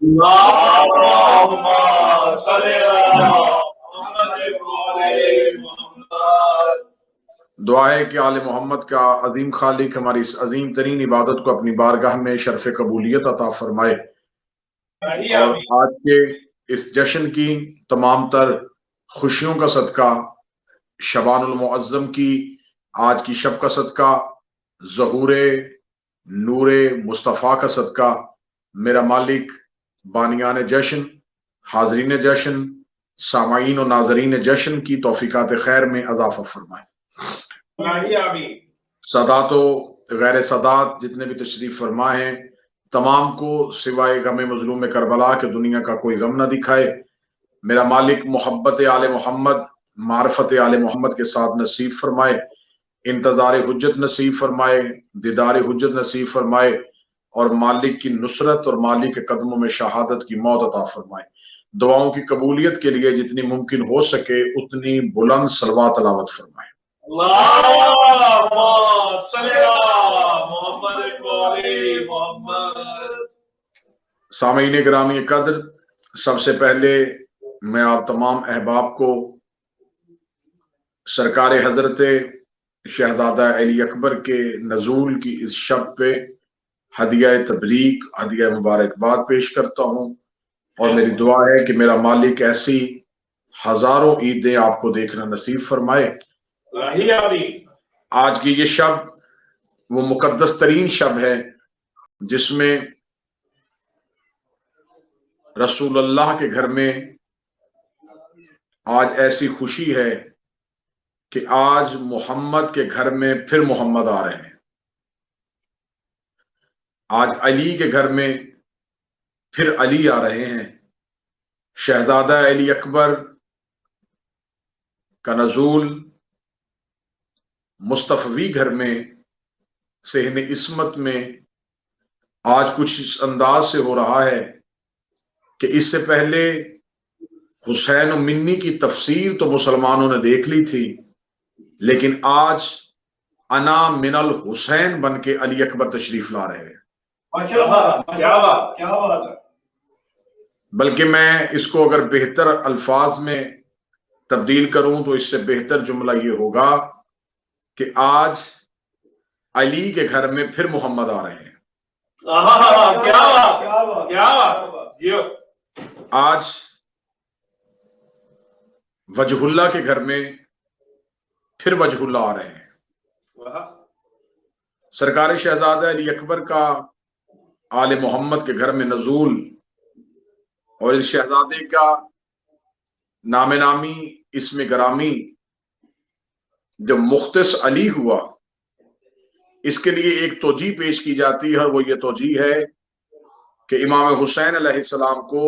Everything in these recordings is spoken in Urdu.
اللهم صل علی محمد وعلی محمد۔ دعا ہے کہ آل محمد کا عظیم خالق ہماری اس عظیم ترین عبادت کو اپنی بارگاہ میں شرف قبولیت عطا فرمائے، اور آج کے اس جشن کی تمام تر خوشیوں کا صدقہ، شبان المعظم کی آج کی شب کا صدقہ، ظہور نور مصطفیٰ کا صدقہ، میرا مالک بانیان جشن، حاضرین جشن، سامعین و ناظرین جشن کی توفیقات خیر میں اضافہ فرمائے۔ سادات و غیر سادات جتنے بھی تشریف فرما ہیں، تمام کو سوائے غم مظلوم کربلا کے دنیا کا کوئی غم نہ دکھائے۔ میرا مالک محبت آل محمد، معرفت آل محمد کے ساتھ نصیب فرمائے، انتظار حجت نصیب فرمائے، دیدار حجت نصیب فرمائے، اور مالک کی نصرت اور مالک کے قدموں میں شہادت کی موت عطا فرمائے۔ دعاؤں کی قبولیت کے لیے جتنی ممکن ہو سکے اتنی بلند صلوات تلاوت فرمائے۔ اللہم صلی علی محمد وعلی محمد۔ سامعین گرامی قدر، سب سے پہلے میں آپ تمام احباب کو سرکار حضرت شہزادہ علی اکبر کے نزول کی اس شب پہ ہدیہ تبریک، ہدیہ مبارکباد پیش کرتا ہوں، اور میری دعا ہے کہ میرا مالک ایسی ہزاروں عیدیں آپ کو دیکھنا نصیب فرمائے۔ آج کی یہ شب وہ مقدس ترین شب ہے جس میں رسول اللہ کے گھر میں آج ایسی خوشی ہے کہ آج محمد کے گھر میں پھر محمد آ رہے ہیں۔ آج علی کے گھر میں پھر علی آ رہے ہیں۔ شہزادہ علی اکبر کا نزول مصطفی گھر میں صحن عصمت میں آج کچھ اس انداز سے ہو رہا ہے کہ اس سے پہلے حسین و منی کی تفسیر تو مسلمانوں نے دیکھ لی تھی، لیکن آج انا من الحسین بن کے علی اکبر تشریف لا رہے ہیں۔ کیا بات ہے۔ بلکہ میں اس کو اگر بہتر الفاظ میں تبدیل کروں تو اس سے بہتر جملہ یہ ہوگا کہ آج علی کے گھر میں پھر محمد آ رہے ہیں۔ آج وجہ اللہ کے گھر میں پھر وجہ اللہ آ رہے ہیں۔ سرکار شہزادہ علی اکبر کا آل محمد کے گھر میں نزول، اور اس شہزادے کا نام نامی اسم گرامی جب مختص علی ہوا، اس کے لیے ایک توجیہ پیش کی جاتی ہے، اور وہ یہ توجیہ ہے کہ امام حسین علیہ السلام کو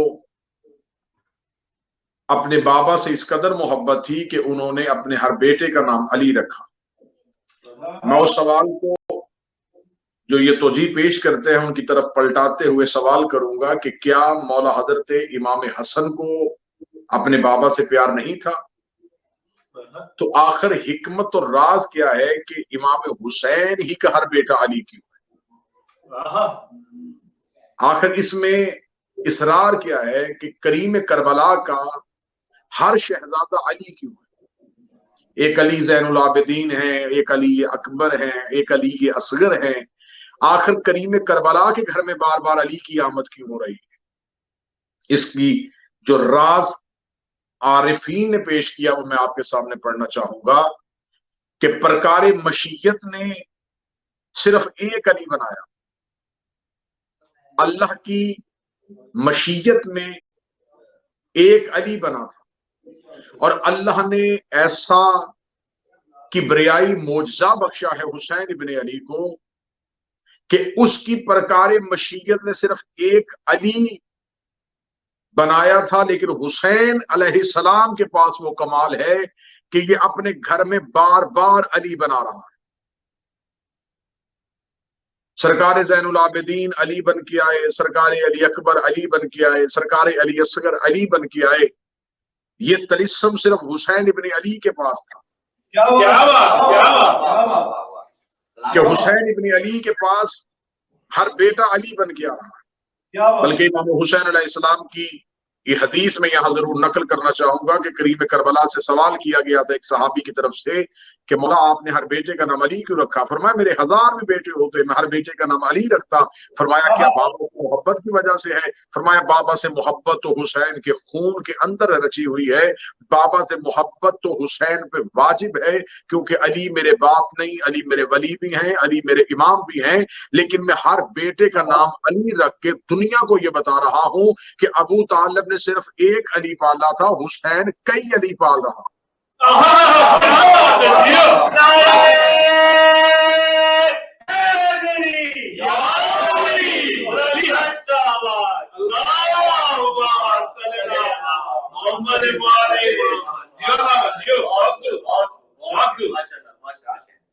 اپنے بابا سے اس قدر محبت تھی کہ انہوں نے اپنے ہر بیٹے کا نام علی رکھا۔ میں اس سوال کو جو یہ توجیہ پیش کرتے ہیں ان کی طرف پلٹاتے ہوئے سوال کروں گا کہ کیا مولا حضرت امام حسن کو اپنے بابا سے پیار نہیں تھا؟ تو آخر حکمت اور راز کیا ہے کہ امام حسین ہی کا ہر بیٹا علی کیوں ہے؟ آخر اس میں اصرار کیا ہے کہ کریم کربلا کا ہر شہزادہ علی کیوں ہے؟ ایک علی زین العابدین ہیں، ایک علی اکبر ہیں، ایک علی اصغر ہیں، آخر کریم کربلا کے گھر میں بار بار علی کی آمد کیوں ہو رہی ہے؟ اس کی جو راز عارفین نے پیش کیا وہ میں آپ کے سامنے پڑھنا چاہوں گا کہ پرکار مشیت نے صرف ایک علی بنایا۔ اللہ کی مشیت میں ایک علی بنا تھا، اور اللہ نے ایسا کبریائی معجزہ بخشا ہے حسین ابن علی کو کہ اس کی پرکار مشیت نے صرف ایک علی بنایا تھا، لیکن حسین علیہ السلام کے پاس وہ کمال ہے کہ یہ اپنے گھر میں بار بار علی بنا رہا ہے۔ سرکار زین العابدین علی بن کے آئے، سرکار علی اکبر علی بن کے آئے، سرکار علی اصغر علی بن کے آئے۔ یہ طلسم صرف حسین ابن علی کے پاس تھا کہ حسین ابن علی کے پاس ہر بیٹا علی بن کے آ رہا ہے۔ بلکہ امام حسین علیہ السلام کی یہ حدیث میں یہاں ضرور نقل کرنا چاہوں گا کہ کریم کربلا سے سوال کیا گیا تھا ایک صحابی کی طرف سے کہ مولا آپ نے ہر بیٹے کا نام علی کیوں رکھا؟ فرمایا میرے 1000 بھی بیٹے ہوتے میں ہر بیٹے کا نام علی رکھتا۔ فرمایا کیا بابا کی محبت کی وجہ سے ہے؟ فرمایا بابا سے محبت تو حسین کے خون کے اندر رچی ہوئی ہے، بابا سے محبت تو حسین پہ واجب ہے، کیونکہ علی میرے باپ نہیں، علی میرے ولی بھی ہیں، علی میرے امام بھی ہیں، لیکن میں ہر بیٹے کا نام علی رکھ کے دنیا کو یہ بتا رہا ہوں کہ ابو طالب نے صرف ایک علی پالا تھا، حسین کئی علی پال رہا۔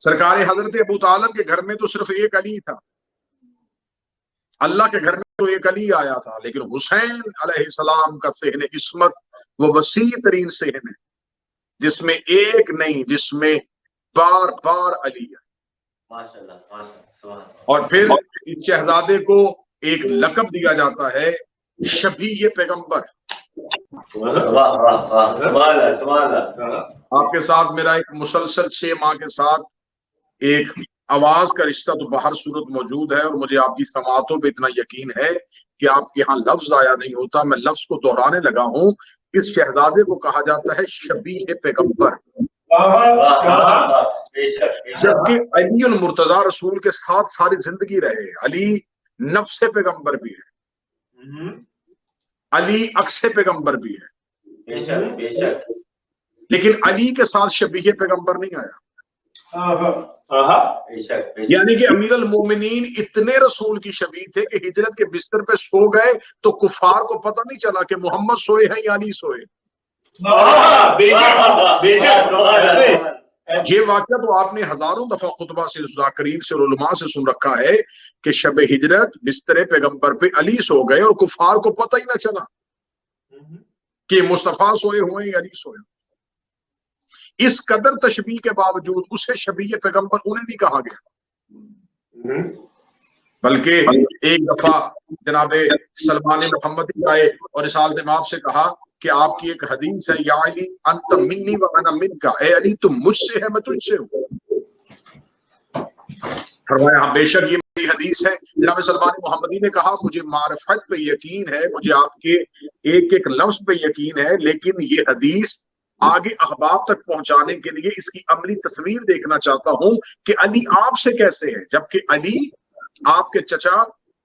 سرکار حضرت ابو طالب کے گھر میں تو صرف ایک علی تھا، اللہ کے گھر میں تو ایک علی آیا تھا، لیکن حسین علیہ السلام کا صحن عصمت وہ وسیع ترین صحن ہے جس میں ایک نہیں، جس میں بار بار علی ہے۔ اور پھر اس شہزادے کو ایک لقب دیا جاتا ہے شبیہ پیغمبر۔ آپ کے ساتھ میرا ایک مسلسل 6 ماہ کے ساتھ ایک آواز کا رشتہ تو باہر صورت موجود ہے، اور مجھے آپ کی سماعتوں پہ اتنا یقین ہے کہ آپ کے ہاں لفظ ضائع نہیں ہوتا۔ میں لفظ کو دہرانے لگا ہوں، اس شہزادے کو کہا جاتا ہے شبیہ پیغمبر، جبکہ علی المرتضیٰ رسول کے ساتھ ساری زندگی رہے۔ علی نفس پیغمبر بھی ہے، علی عکس پیغمبر بھی ہے، لیکن علی کے ساتھ شبیہ پیغمبر نہیں آیا۔ یعنی کہ امیر المومنین اتنے رسول کی شبیہ تھے کہ ہجرت کے بستر پہ سو گئے تو کفار کو پتہ نہیں چلا کہ محمد سوئے ہیں یا علی سوئے۔ یہ واقعہ تو آپ نے ہزاروں دفعہ خطبہ سے، ذاکرین سے اور علماء سے سن رکھا ہے کہ شب ہجرت بستر پیغمبر پہ علی سو گئے اور کفار کو پتہ ہی نہ چلا کہ مصطفیٰ سوئے ہوئے یا علی سوئے۔ اس قدر تشبیہ کے باوجود اسے شبیہ پیغمبر انہیں نہیں کہا گیا، بلکہ ایک دفعہ جناب سلمان محمدی آئے اور رسالت امام سے کہا کہ آپ کی ایک حدیث ہے، یا علی انت منی و انا منک، اے علی تم مجھ سے ہے میں تجھ سے ہوں۔ فرمایا ہاں بے شک یہ میری حدیث ہے۔ جناب سلمان محمدی نے کہا مجھے معرفت پہ یقین ہے، مجھے آپ کے ایک ایک لفظ پہ یقین ہے، لیکن یہ حدیث آگے احباب تک پہنچانے کے لیے اس کی عملی تصویر دیکھنا چاہتا ہوں کہ علی آپ سے کیسے ہے، جبکہ علی آپ کے چچا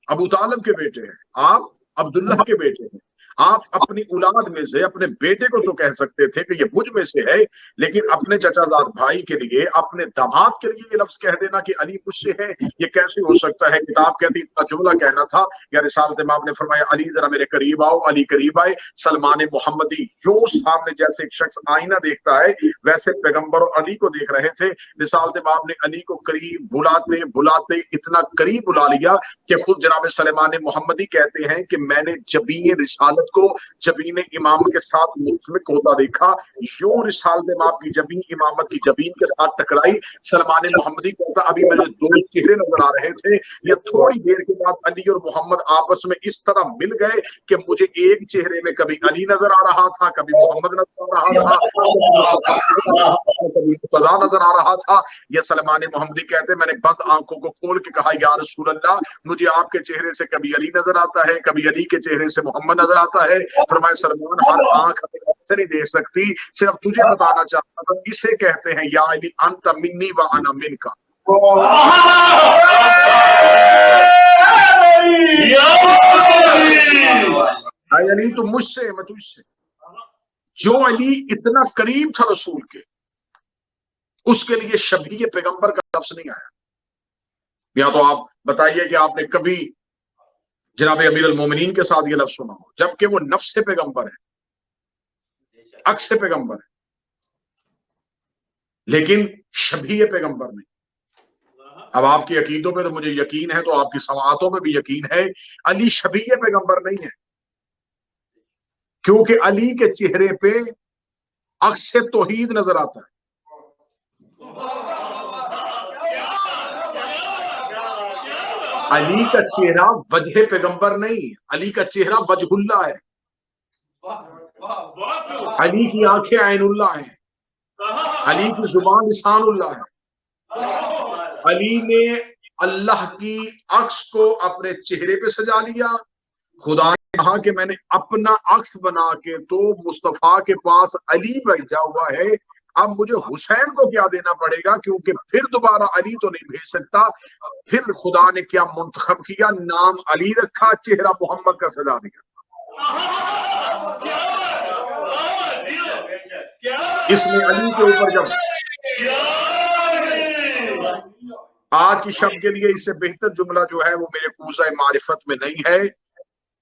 ابو طالب کے بیٹے ہیں، آپ عبداللہ کے بیٹے ہیں، آپ اپنی اولاد میں سے اپنے بیٹے کو تو کہہ سکتے تھے کہ یہ مجھ میں سے ہے، لیکن اپنے چچا زاد بھائی کے لیے، اپنے داماد کے لیے یہ لفظ کہہ دینا کہ علی مجھ سے ہے، یہ کیسے ہو سکتا ہے؟ کتاب کہتی اتنا جملہ کہنا تھا یا رسالت امام نے فرمایا علی ذرا میرے قریب آؤ، علی قریب آئے۔ سلمان محمدی یوں سامنے جیسے ایک شخص آئینہ دیکھتا ہے ویسے پیغمبر اور علی کو دیکھ رہے تھے۔ رسالت امام نے علی کو قریب بلاتے بلاتے اتنا قریب بلا لیا کہ خود جناب سلمان محمدی کہتے ہیں کہ میں نے جبین رسالت کو جبین امام کے ساتھ مطمئن ہوتا دیکھا، یوں رسالت امام کی جبین امامت کی جبین کے ساتھ ٹکرائی۔ سلمان محمدی کہتا ابھی میرے 2 چہرے نظر آ رہے تھے، یہ تھوڑی دیر کے بعد علی اور محمد آپس میں اس طرح مل گئے کہ مجھے ایک چہرے میں کبھی علی نظر آ رہا تھا، کبھی محمد نظر آ رہا تھا، کبھی مرتضیٰ نظر آ رہا تھا۔ یہ سلمان محمدی کہتے میں نے بند آنکھوں کو کھول کے کہا یا رسول اللہ مجھے آپ کے چہرے سے کبھی علی نظر آتا ہے، کبھی علی کے چہرے سے محمد نظر آتا ہے۔ فرمایا سلمان ہر آنکھ ایسے نہیں دیکھ سکتی، صرف تجھے بتانا چاہتا تھا اسے کہتے ہیں یا علی انت منی و انا منک، اے علی تو مجھ سے میں تجھ سے۔ جو علی اتنا قریب تھا رسول کے، اس کے لیے شبیہ پیغمبر کا لفظ نہیں آیا۔ یا تو آپ بتائیے کہ آپ نے کبھی جناب امیر المومنین کے ساتھ یہ لفظ سنا ہو، جبکہ وہ نفس پیغمبر ہے، عکس پیغمبر ہے، لیکن شبیہ پیغمبر نہیں۔ اب آپ کی عقیدوں پہ تو مجھے یقین ہے، تو آپ کی سماعتوں پہ بھی یقین ہے، علی شبیہ پیغمبر نہیں ہے، کیونکہ علی کے چہرے پہ عکس توحید نظر آتا ہے۔ علی کا چہرہ وجہ پیغمبر نہیں، علی کا چہرہ وجہ اللہ ہے، علی کی آنکھیں عین اللہ ہیں، علی کی زبان لسان اللہ ہے، علی نے اللہ کی عکس کو اپنے چہرے پہ سجا لیا۔ خدا نے کہا کہ میں نے اپنا عکس بنا کے تو مصطفیٰ کے پاس علی بھیجا ہوا ہے، اب مجھے حسین کو کیا دینا پڑے گا، کیونکہ پھر دوبارہ علی تو نہیں بھیج سکتا۔ پھر خدا نے کیا منتخب کیا، نام علی رکھا، چہرہ محمد کا سجا دیا۔ اس نے علی کے اوپر جب آج کی شب کے لیے اس سے بہتر جملہ جو ہے وہ میرے کوزہ معرفت میں نہیں ہے،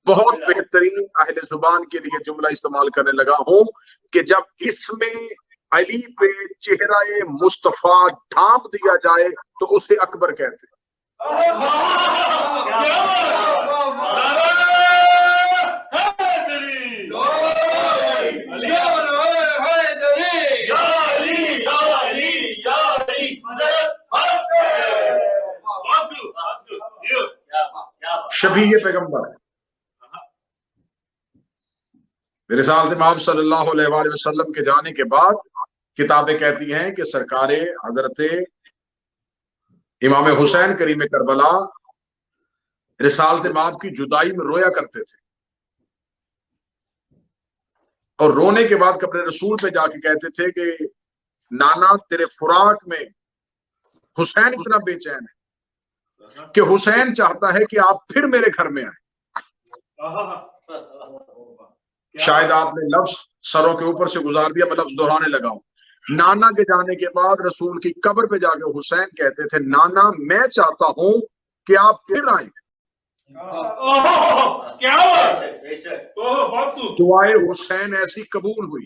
بہت بہترین اہل زبان کے لیے جملہ استعمال کرنے لگا ہوں کہ جب اس میں علی پہ چہرہ مصطفیٰ ڈھانپ دیا جائے تو اسے اکبر کہتے ہیں۔ شبیہ پیغمبر ہے۔ رسالت مآب صلی اللہ علیہ وآلہ وسلم کے جانے کے بعد کتابیں کہتی ہیں کہ سرکار حضرت امام حسین کریم کربلا رسالت مآب کی جدائی میں رویا کرتے تھے، اور رونے کے بعد اپنے رسول پہ جا کے کہتے تھے کہ نانا تیرے فراق میں حسین اتنا بے چین ہے کہ حسین چاہتا ہے کہ آپ پھر میرے گھر میں آئیں۔ شاید آپ نے لفظ سروں کے اوپر سے گزار دیا، میں لفظ دہرانے لگا ہوں۔ نانا کے جانے کے بعد رسول کی قبر پہ جا کے حسین کہتے تھے نانا میں چاہتا ہوں کہ آپ پھر آئیں۔ دعائے حسین ایسی قبول ہوئی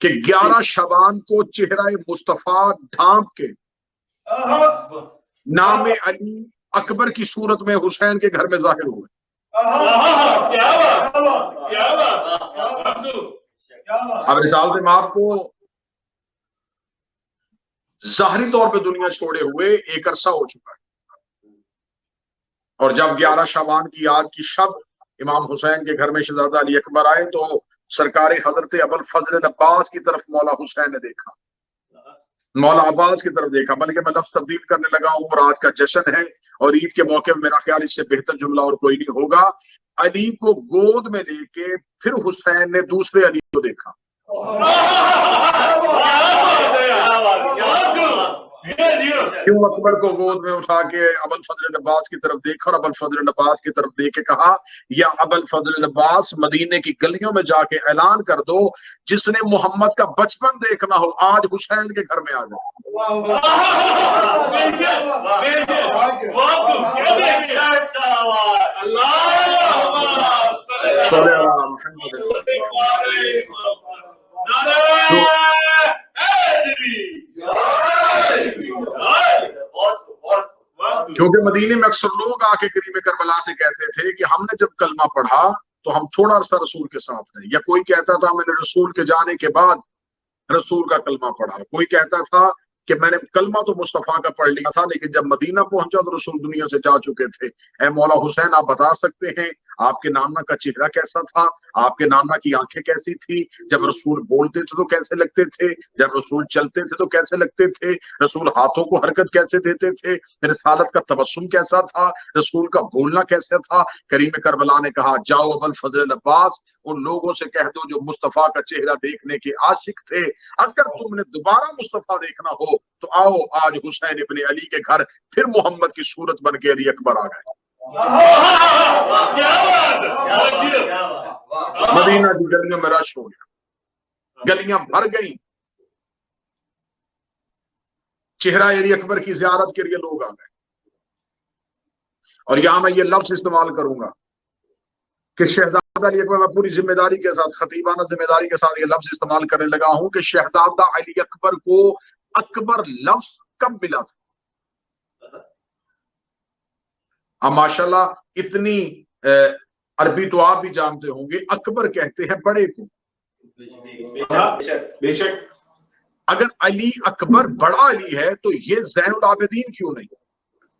کہ 11 شعبان کو چہرہ مصطفیٰ ڈھانپ کے نام علی اکبر کی صورت میں حسین کے گھر میں ظاہر ہوئے۔ اب رسالت مآب کو ظاہری طور پہ دنیا چھوڑے ہوئے ایک عرصہ ہو چکا ہے، اور جب 11 شعبان کی آج کی شب امام حسین کے گھر میں شہزادہ علی اکبر آئے تو سرکار حضرت ابوالفضل عباس کی طرف مولا حسین نے دیکھا، مولا عباس کی طرف دیکھا، بلکہ میں لفظ تبدیل کرنے لگا ہوں، اور آج کا جشن ہے اور عید کے موقع میں میرا خیال اس سے بہتر جملہ اور کوئی نہیں ہوگا۔ علی کو گود میں لے کے پھر حسین نے دوسرے علی کو دیکھا۔ کیوں اکبر کو گود میں اٹھا کے ابوالفضل عباس کی طرف دیکھا اور ابوالفضل عباس کی طرف دیکھ کے کہا یا ابوالفضل عباس مدینے کی گلیوں میں جا کے اعلان کر دو جس نے محمد کا بچپن دیکھنا ہو آج حسین کے گھر میں آ جائے۔ کیونکہ مدینے میں اکثر لوگ آ کے کریم کربلا سے کہتے تھے کہ ہم نے جب کلمہ پڑھا تو ہم تھوڑا عرصہ رسول کے ساتھ رہے، یا کوئی کہتا تھا میں نے رسول کے جانے کے بعد رسول کا کلمہ پڑھا، کوئی کہتا تھا کہ میں نے کلمہ تو مصطفیٰ کا پڑھ لیا تھا لیکن جب مدینہ پہنچا تو رسول دنیا سے جا چکے تھے۔ اے مولا حسین آپ بتا سکتے ہیں آپ کے نانا کا چہرہ کیسا تھا، آپ کے نانا کی آنکھیں کیسی تھی، جب رسول بولتے تھے تو کیسے لگتے تھے، جب رسول چلتے تھے تو کیسے لگتے تھے، رسول ہاتھوں کو حرکت کیسے دیتے تھے، رسالت کا تبسم کیسا تھا، رسول کا بولنا کیسا تھا۔ کریم کربلا نے کہا جاؤ ابوالفضل عباس ان لوگوں سے کہہ دو جو مصطفیٰ کا چہرہ دیکھنے کے عاشق تھے، اگر تم نے دوبارہ مصطفیٰ دیکھنا ہو تو آؤ آج حسین ابن علی کے گھر پھر محمد کی صورت بن کے علی اکبر آ گئے۔ مدینہ کی گلیوں میں رش ہو گیا، گلیاں بھر گئیں، چہرہ علی اکبر کی زیارت کے لیے لوگ آ گئے۔ اور یہاں میں یہ لفظ استعمال کروں گا کہ شہزادہ علی اکبر، میں پوری ذمہ داری کے ساتھ خطیبانہ ذمہ داری کے ساتھ یہ لفظ استعمال کرنے لگا ہوں کہ شہزادہ علی اکبر کو اکبر لفظ کب ملا تھا؟ اب ماشاءاللہ اتنی عربی تو آپ بھی جانتے ہوں گے، اکبر کہتے ہیں بڑے کو، بے شک۔ اگر علی اکبر بڑا علی ہے تو یہ زین العابدین کیوں نہیں؟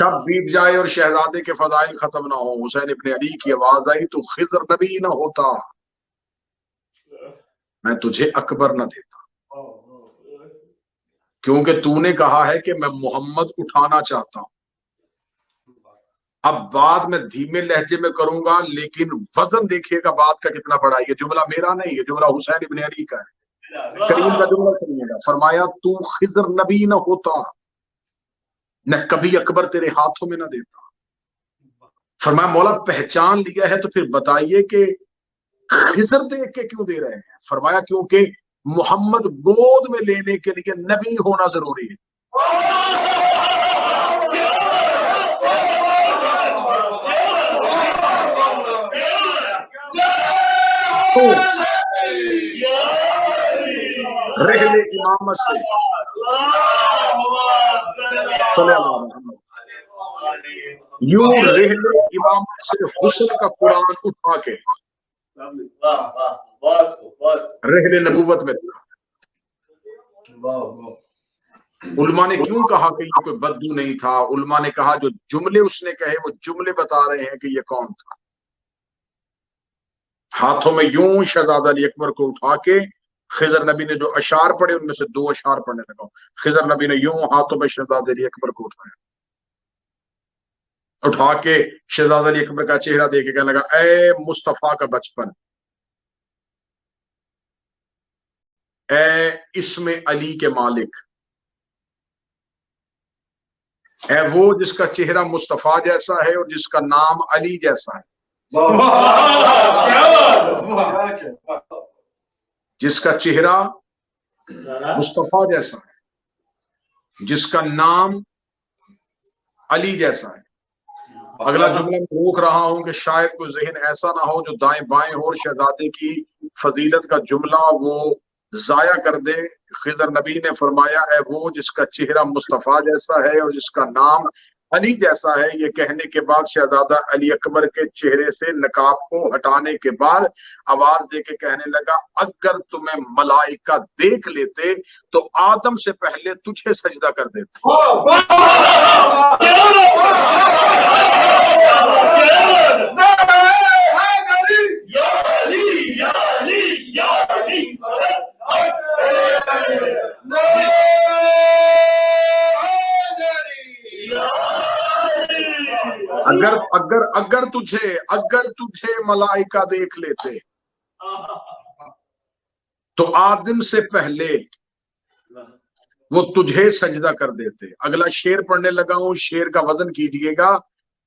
شب بیت جائے اور شہزادے کے فضائل ختم نہ ہو، حسین ابن علی کی آواز آئی تو خضر نبی نہ ہوتا، میں تجھے اکبر نہ دیتا، کیونکہ تو نے کہا ہے کہ میں محمد اٹھانا چاہتا ہوں۔ اب بات میں دھیمے لہجے میں کروں گا، لیکن وزن دیکھیے گا بات کا کتنا بڑا ہے۔ یہ جملہ میرا نہیں، یہ جملہ حسین ابن علی کا ہے، کریم کا جملہ سنیے گا۔ فرمایا تو خضر نبی نہ ہوتا، نہ کبھی اکبر تیرے ہاتھوں میں نہ دیتا۔ فرمایا مولا پہچان لیا ہے تو پھر بتائیے کہ خضر دیکھ کے کیوں دے رہے ہیں؟ فرمایا کیونکہ محمد گود میں لینے کے لیے نبی ہونا ضروری ہے۔ رحل امامت سے یوں رحل امامت سے حسن کا قرآن اٹھا کے رحل نبوت میں، علماء نے کیوں کہا کہ یہ کوئی بدو نہیں تھا؟ علماء نے کہا جو جملے اس نے کہے وہ جملے بتا رہے ہیں کہ یہ کون تھا۔ ہاتھوں میں یوں شہزادہ علی اکبر کو اٹھا کے خضر نبی نے جو اشعار پڑھے ان میں سے 2 اشعار پڑھنے لگا۔ خضر نبی نے یوں ہاتھوں میں شہزادہ علی اکبر کو اٹھایا، اٹھا کے شہزادہ علی اکبر کا چہرہ دیکھ کے کہنے لگا اے مصطفیٰ کا بچپن، اے اسم علی کے مالک، اے وہ جس کا چہرہ مصطفیٰ جیسا ہے اور جس کا نام علی جیسا ہے، جس کا چہرہ مصطفیٰ جیسا ہے، جس کا نام علی جیسا ہے۔ اگلا جملہ میں روک رہا ہوں کہ شاید کوئی ذہن ایسا نہ ہو جو دائیں بائیں ہو اور شہزادے کی فضیلت کا جملہ وہ ضائع کر دے۔ خضر نبی نے فرمایا اے وہ جس کا چہرہ مصطفیٰ جیسا ہے اور جس کا نام علی جیسا ہے۔ یہ کہنے کے بعد شہزادہ علی اکبر کے چہرے سے نقاب کو ہٹانے کے بعد آواز دے کے کہنے لگا اگر تمہیں ملائکہ دیکھ لیتے تو آدم سے پہلے تجھے سجدہ کر دیتے۔ اگر تجھے ملائکہ دیکھ لیتے تو آدم سے پہلے وہ تجھے سجدہ کر دیتے۔ اگلا شعر پڑھنے لگا ہوں، شعر کا وزن کیجئے گا۔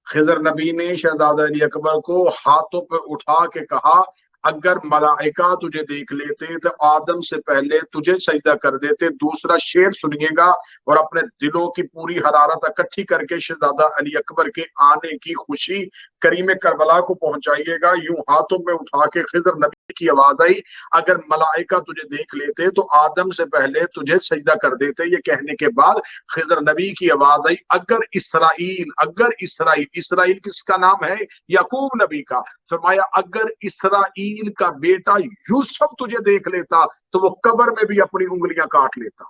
خضر نبی نے شہزادہ علی اکبر کو ہاتھوں پہ اٹھا کے کہا اگر ملائکہ تجھے دیکھ لیتے تو آدم سے پہلے تجھے سجدہ کر دیتے۔ دوسرا شعر سنیے گا اور اپنے دلوں کی پوری حرارت اکٹھی کر کے شہزادہ علی اکبر کے آنے کی خوشی کریم کربلا کو پہنچائیے گا۔ یوں ہاتھوں میں اٹھا کے خضر نبی کی آواز آئی اگر ملائکہ تجھے دیکھ لیتے تو آدم سے پہلے تجھے سجدہ کر دیتے۔ یہ کہنے کے بعد خضر نبی کی آواز آئی اگر اسرائیل کس کا نام ہے؟ یعقوب نبی کا۔ فرمایا اگر اسرائیل کا بیٹا یوسف تجھے دیکھ لیتا تو وہ قبر میں بھی اپنی انگلیاں کاٹ لیتا۔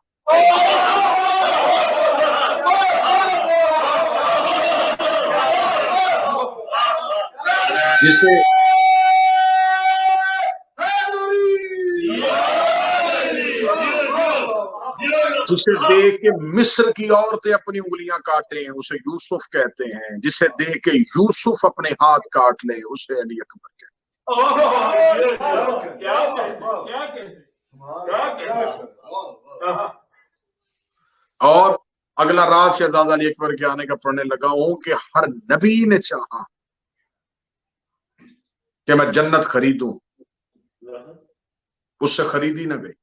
جسے دیکھ کے مصر کی عورتیں اپنی انگلیاں کاٹیں اسے یوسف کہتے ہیں، جسے دیکھ کے یوسف اپنے ہاتھ کاٹ لے اسے علی اکبر کہتے ہیں۔ اور اگلا راز شہزادہ علی اکبر کے آنے کا پڑھنے لگا ہوں کہ ہر نبی نے چاہا کہ میں جنت خریدوں، اس سے خریدی نہ گئی۔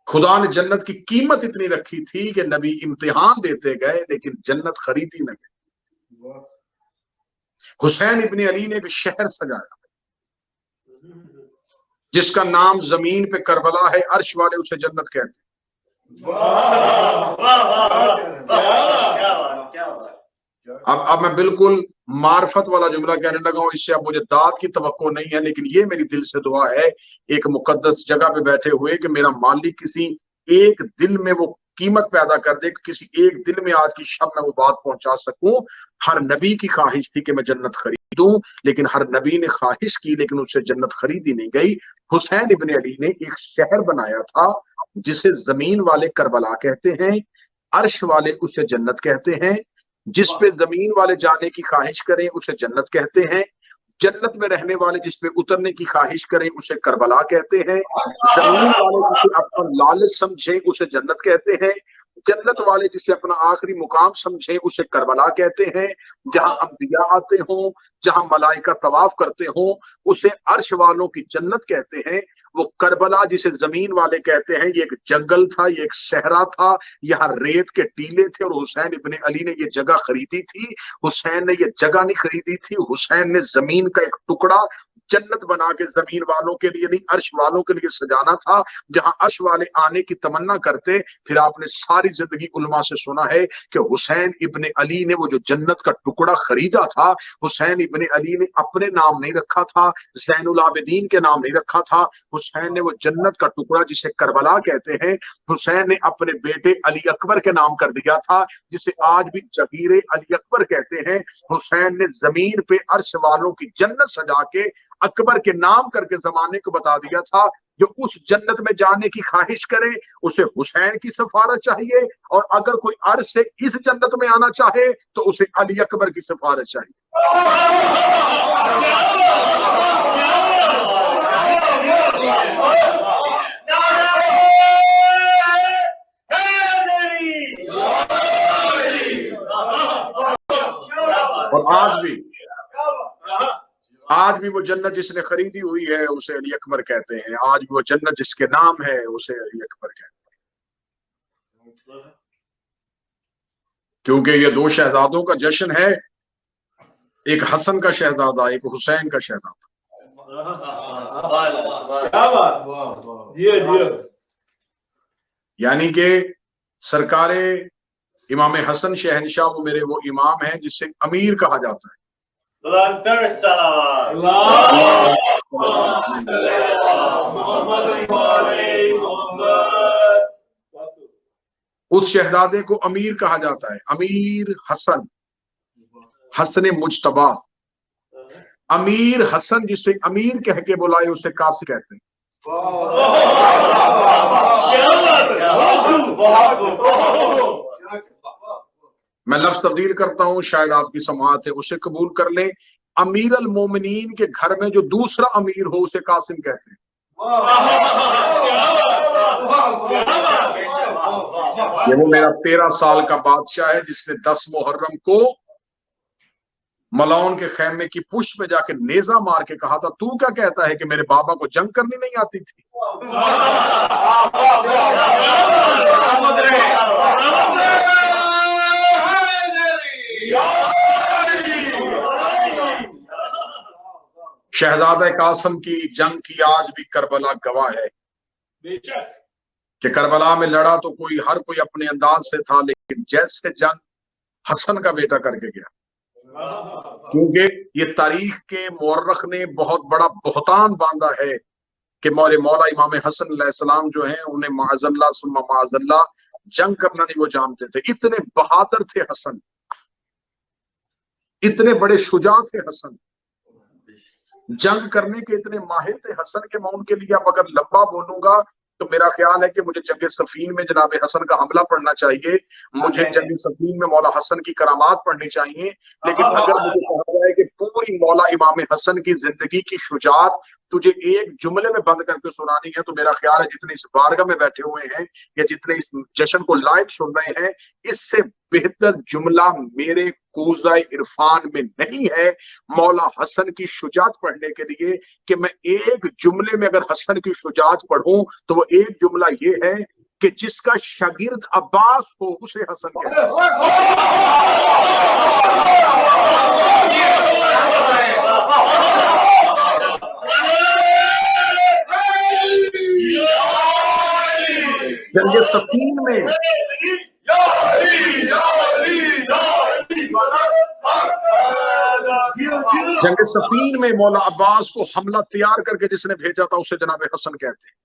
خدا نے جنت کی قیمت اتنی رکھی تھی کہ نبی امتحان دیتے گئے لیکن جنت خریدی نہ گئی۔ حسین ابن علی نے ایک شہر سجایا جس کا نام زمین پہ کربلا ہے، عرش والے اسے جنت کہتے ہیں۔ اب میں بالکل معرفت والا جملہ کہنے لگا ہوں، اس سے اب مجھے داد کی توقع نہیں ہے، لیکن یہ میری دل سے دعا ہے ایک مقدس جگہ پہ بیٹھے ہوئے کہ میرا مالک کسی ایک دل میں وہ قیمت پیدا کر دے کہ کسی ایک دن میں آج کی شب میں وہ بات پہنچا سکوں. ہر نبی کی خواہش تھی کہ میں جنت خریدوں، لیکن ہر نبی نے خواہش کی لیکن اس سے جنت خریدی نہیں گئی. حسین ابن علی نے ایک شہر بنایا تھا جسے زمین والے کربلا کہتے ہیں، عرش والے اسے جنت کہتے ہیں، جس پہ زمین والے جانے کی خواہش کریں اسے جنت کہتے ہیں، جنت میں رہنے والے جس پہ اترنے کی خواہش کریں اسے کربلا کہتے ہیں، زمین والے جسے اپنا لالچ سمجھیں اسے جنت کہتے ہیں، جنت والے جسے اپنا آخری مقام سمجھیں اسے کربلا کہتے ہیں، جہاں انبیاء آتے ہوں، جہاں ملائکہ طواف کرتے ہوں اسے عرش والوں کی جنت کہتے ہیں. وہ کربلا جسے زمین والے کہتے ہیں یہ ایک جنگل تھا، یہ ایک صحرا تھا، یہاں ریت کے ٹیلے تھے، اور حسین ابن علی نے یہ جگہ خریدی تھی. حسین نے یہ جگہ نہیں خریدی تھی، حسین نے زمین کا ایک ٹکڑا جنت بنا کے زمین والوں کے لیے نہیں عرش والوں کے لیے سجانا تھا، جہاں عرش والے آنے کی تمنا کرتے. پھر آپ نے ساری زندگی علماء سے سنا ہے کہ حسین ابن علی نے وہ جو جنت کا ٹکڑا خریدا تھا، حسین ابن علی نے اپنے نام نہیں رکھا تھا، زین العابدین کے نام نہیں رکھا تھا. حسین نے وہ جنت کا ٹکڑا جسے کربلا کہتے ہیں، حسین نے اپنے بیٹے علی اکبر کے نام کر دیا تھا، جسے آج بھی جگیر علی اکبر کہتے ہیں. حسین نے زمین پہ عرش والوں کی جنت سجا کے اکبر کے نام کر کے زمانے کو بتا دیا تھا جو اس جنت میں جانے کی خواہش کرے اسے حسین کی سفارت چاہیے، اور اگر کوئی عرش سے اس جنت میں آنا چاہے تو اسے علی اکبر کی سفارت چاہیے. اور آج بھی وہ جنت جس نے خریدی ہوئی ہے اسے علی اکبر کہتے ہیں، آج بھی وہ جنت جس کے نام ہے اسے علی اکبر کہتے ہیں. کیونکہ یہ دو شہزادوں کا جشن ہے، ایک حسن کا شہزادہ ایک حسین کا شہزادہ. یعنی کہ سرکار امام حسن شہنشاہ وہ میرے وہ امام ہیں جس سے امیر کہا جاتا ہے. اس شہزادے کو امیر کہا جاتا ہے، امیر حسن، حسن مجتبی. امیر حسن جسے امیر کہہ کے بلائے اسے قاصد کہتے ہیں. میں لفظ تبدیل کرتا ہوں، شاید آپ کی سماعت ہے اسے قبول کر لیں. امیر المومنین کے گھر میں جو دوسرا امیر ہو اسے قاسم کہتے ہیں. یہ وہ میرا 13 سال کا بادشاہ ہے جس نے 10 محرم کو ملاؤن کے خیمے کی پشت میں جا کے نیزہ مار کے کہا تھا تو کیا کہتا ہے کہ میرے بابا کو جنگ کرنی نہیں آتی تھی. شہزادہ قاسم کی جنگ کی آج بھی کربلا گواہ ہے کہ کربلا میں لڑا تو ہر کوئی اپنے انداز سے تھا، لیکن جیسے جنگ حسن کا بیٹا کر کے گیا. کیونکہ یہ تاریخ کے مورخ نے بہت بڑا بہتان باندھا ہے کہ مولا امام حسن علیہ السلام جو ہیں انہیں معاذ اللہ ثم معاذ اللہ جنگ کرنا نہیں وہ جانتے تھے. اتنے بہادر تھے حسن، اتنے بڑے شجاع تھے حسن، جنگ کرنے کے اتنے ماہر تھے حسن کے. میں ان کے لیے اب اگر لمبا بولوں گا تو میرا خیال ہے کہ مجھے جنگ صفین میں جناب حسن کا حملہ پڑھنا چاہیے، مجھے جنگ صفین میں مولا حسن کی کرامات پڑھنی چاہیے. لیکن اگر مجھے کہا جائے کہ پوری مولا امام حسن کی زندگی کی شجاعت تجھے ایک جملے میں بند کر کے سنانی ہے تو میرا خیال ہے جتنے اس بارگاہ میں بیٹھے ہوئے ہیں یا جتنے اس جشن کو لائیو سن رہے ہیں، اس سے بہتر جملہ میرے کوزہ عرفان میں نہیں ہے مولا حسن کی شجاعت پڑھنے کے لیے کہ میں ایک جملے میں اگر حسن کی شجاعت پڑھوں تو وہ ایک جملہ یہ ہے کہ جس کا شاگرد عباس ہو اسے حسن کہتے جنگ صفین میں جنگ صفین میں مولا عباس کو حملہ تیار کر کے جس نے بھیجا تھا اسے جناب حسن کہتے ہیں.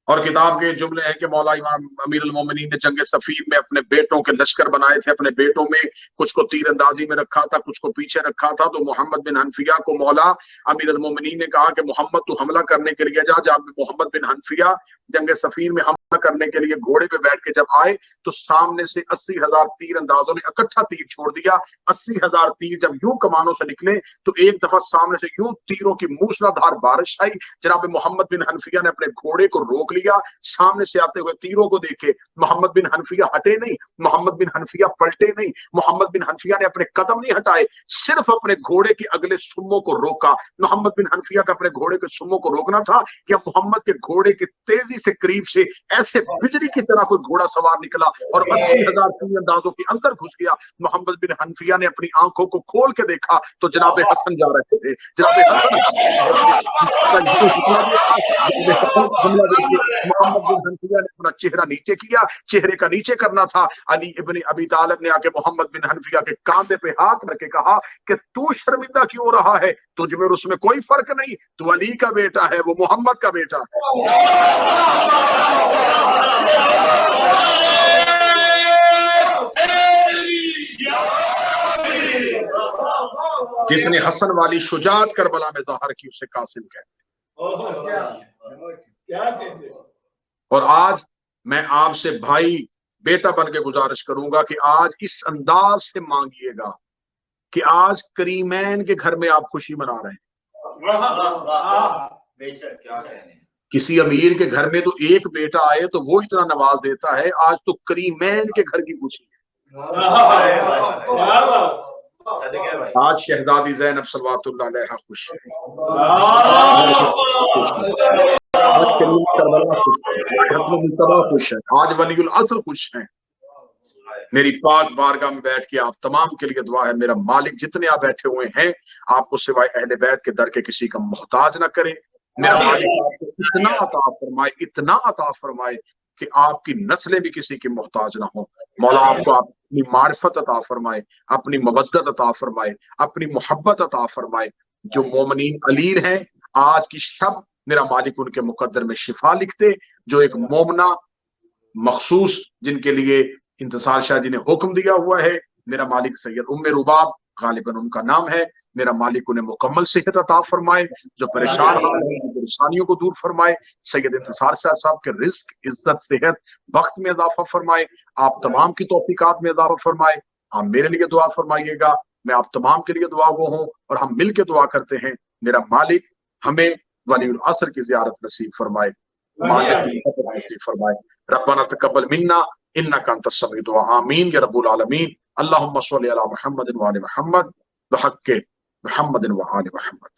اور کتاب کے جملے ہیں کہ مولا امام امیر المومنین نے جنگ صفین میں اپنے بیٹوں کے لشکر بنائے تھے، اپنے بیٹوں میں کچھ کو تیر اندازی میں رکھا تھا، کچھ کو پیچھے رکھا تھا، تو محمد بن حنفیہ کو مولا امیر المومنین نے کہا کہ محمد تو حملہ کرنے کے لیے جا۔ جب محمد بن حنفیہ جنگ صفین میں حملہ کرنے کے لیے گھوڑے پہ بیٹھ کے جب آئے تو سامنے سے 80,000 تیر اندازوں نے اکٹھا تیر چھوڑ دیا۔ 80,000 تیر جب یوں کمانوں سے نکلے تو ایک دفعہ سامنے سے یوں تیروں کی موسلادھار بارش آئی۔ جناب محمد بن حنفیہ نے اپنے گھوڑے کو روک لیا، سامنے سے آتے ہوئے تیروں کو دیکھے، محمد بن حنفیہ ہٹے نہیں، محمد بن حنفیہ پلٹے نہیں، محمد بن حنفیہ نے اپنے قدم نہیں ہٹائے، صرف اپنے گھوڑے کے اگلے سموں کو روکا۔ محمد بن حنفیہ کا اپنے گھوڑے کے سموں کو روکنا تھا کہ محمد کے گھوڑے کے تیزی سے قریب سے ایسے بجلی کی طرح کوئی گھوڑا سوار نکلا اور 80,000 تیر اندازوں کے اندر گھس گیا۔ محمد بن حنفیہ نے اپنی آنکھوں کو کھول کے دیکھا تو جناب حسن جا رہے تھے۔ جناب محمد بن حنفیہ نے اپنا چہرہ نیچے کیا، چہرے کا نیچے کرنا تھا۔ علی ابن ابی طالب نے آ کے محمد بن حنفیہ کے کاندھے پہ ہاتھ رکھ کے کہا کہ تو شرمندہ کیوں رہا ہے؟ تجھ میں اس میں کوئی فرق نہیں، تو علی کا بیٹا ہے، وہ محمد کا بیٹا ہے۔ جس نے حسن والی شجاعت کربلا میں ظاہر کی اسے قاسم کہتے ہیں۔ اور آج میں آپ سے بھائی بیٹا بن کے گزارش کروں گا کہ آج اس انداز سے مانگیے گا کہ آج کریمین کے گھر میں آپ خوشی منا رہے ہیں۔ کسی امیر کے گھر میں تو ایک بیٹا آئے تو وہ اتنا نواز دیتا ہے، آج تو کریمین کے گھر کی خوشی ہے۔ آج شہزادی زینب صلوات اللہ علیہا خوش ہے، آج کریم کربلا خوش ہے، آج ولی العصر خوش ہیں۔ میری پاک بارگاہ میں بیٹھ کے آپ تمام کے لیے دعا ہے، میرا مالک جتنے آپ بیٹھے ہوئے ہیں آپ کو سوائے اہل بیت کے در کے کسی کا محتاج نہ کرے۔ میرا مالک آپ کو اتنا عطا فرمائے، اتنا عطا فرمائے کہ آپ کی نسلیں بھی کسی کی محتاج نہ ہوں۔ مولا آپ کو اپنی معرفت عطا فرمائے، اپنی مودت عطا فرمائے، اپنی محبت عطا فرمائے۔ جو مومنین علیر ہیں آج کی شب میرا مالک ان کے مقدر میں شفا لکھتے، جو ایک مومنہ مخصوص جن کے لیے انتصار شاہ جی نے حکم دیا ہوا ہے، میرا مالک سید ام رباب غالباً ان کا نام ہے، میرا مالک انہیں مکمل صحت عطا فرمائے، جو پریشان حال ہیں پریشانیوں کو دور فرمائے، سید انتصار شاہ صاحب کے رزق، عزت، صحت، وقت میں اضافہ فرمائے، آپ تمام کی توفیقات میں اضافہ فرمائے۔ آپ میرے لیے دعا فرمائیے گا، میں آپ تمام کے لیے دعا گو ہوں، اور ہم مل کے دعا کرتے ہیں میرا مالک ہمیں ولی العصر کی زیارت نصیب فرمائے، نصیب فرمائے۔ ربنا تقبل منا انک انت السمیع الدعاء، آمین یا رب العالمین۔ اللہم صلی علی محمد وعلی محمد بحق محمد وعلی محمد۔